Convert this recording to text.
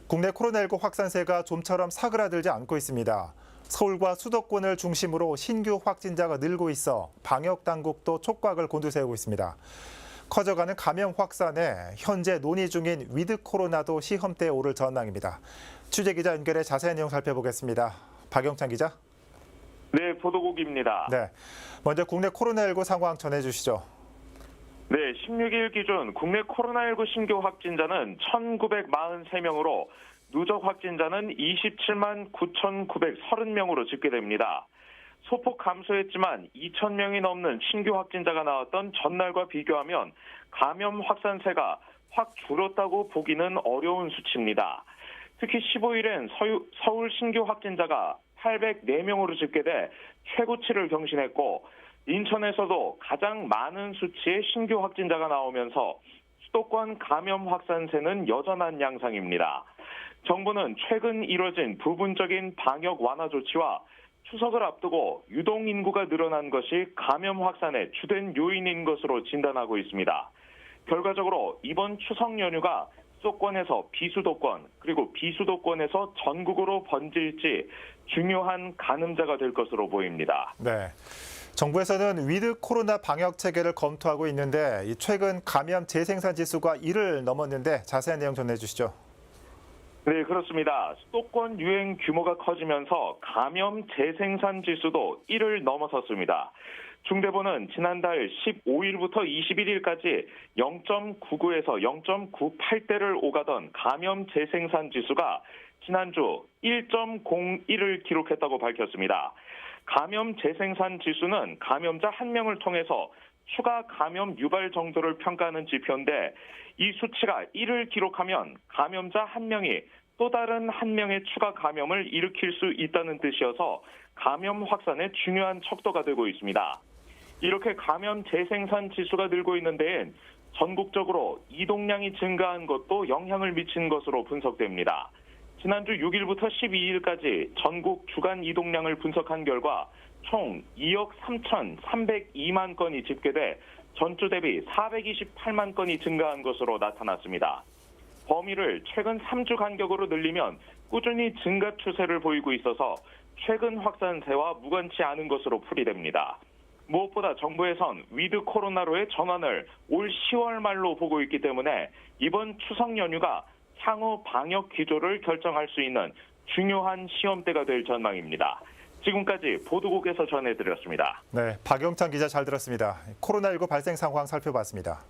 국내 코로나19 확산세가 좀처럼 사그라들지 않고 있습니다. 서울과 수도권을 중심으로 신규 확진자가 늘고 있어 방역 당국도 촉각을 곤두세우고 있습니다. 커져가는 감염 확산에 현재 논의 중인 위드 코로나도 시험대에 오를 전망입니다. 취재기자 연결해 자세한 내용 살펴보겠습니다. 박영찬 기자. 네, 보도국입니다. 네, 먼저 국내 코로나19 상황 전해주시죠. 네, 16일 기준 국내 코로나19 신규 확진자는 1,943명으로 누적 확진자는 27만 9,930명으로 집계됩니다. 소폭 감소했지만 2,000명이 넘는 신규 확진자가 나왔던 전날과 비교하면 감염 확산세가 확 줄었다고 보기는 어려운 수치입니다. 특히 15일엔 서울 신규 확진자가 804명으로 집계돼 최고치를 경신했고 인천에서도 가장 많은 수치의 신규 확진자가 나오면서 수도권 감염 확산세는 여전한 양상입니다. 정부는 최근 이뤄진 부분적인 방역 완화 조치와 추석을 앞두고 유동 인구가 늘어난 것이 감염 확산의 주된 요인인 것으로 진단하고 있습니다. 결과적으로 이번 추석 연휴가 수도권에서 비수도권 그리고 비수도권에서 전국으로 번질지 중요한 가늠자가 될 것으로 보입니다. 네. 정부에서는 위드 코로나 방역 체계를 검토하고 있는데 최근 감염 재생산 지수가 1을 넘었는데 자세한 내용 전해주시죠. 네, 그렇습니다. 수도권 유행 규모가 커지면서 감염 재생산 지수도 1을 넘어섰습니다. 중대본은 지난달 15일부터 21일까지 0.99에서 0.98대를 오가던 감염 재생산 지수가 지난주 1.01을 기록했다고 밝혔습니다. 감염 재생산 지수는 감염자 1명을 통해서 추가 감염 유발 정도를 평가하는 지표인데 이 수치가 1을 기록하면 감염자 1명이 또 다른 1명의 추가 감염을 일으킬 수 있다는 뜻이어서 감염 확산의 중요한 척도가 되고 있습니다. 이렇게 감염 재생산 지수가 늘고 있는 데엔 전국적으로 이동량이 증가한 것도 영향을 미친 것으로 분석됩니다. 지난주 6일부터 12일까지 전국 주간 이동량을 분석한 결과 총 2억 3,302만 건이 집계돼 전주 대비 428만 건이 증가한 것으로 나타났습니다. 범위를 최근 3주 간격으로 늘리면 꾸준히 증가 추세를 보이고 있어서 최근 확산세와 무관치 않은 것으로 풀이됩니다. 무엇보다 정부에선 위드 코로나로의 전환을 올 10월 말로 보고 있기 때문에 이번 추석 연휴가 향후 방역 기조를 결정할 수 있는 중요한 시험대가 될 전망입니다. 지금까지 보도국에서 전해드렸습니다. 네, 박영찬 기자 잘 들었습니다. 코로나19 발생 상황 살펴봤습니다.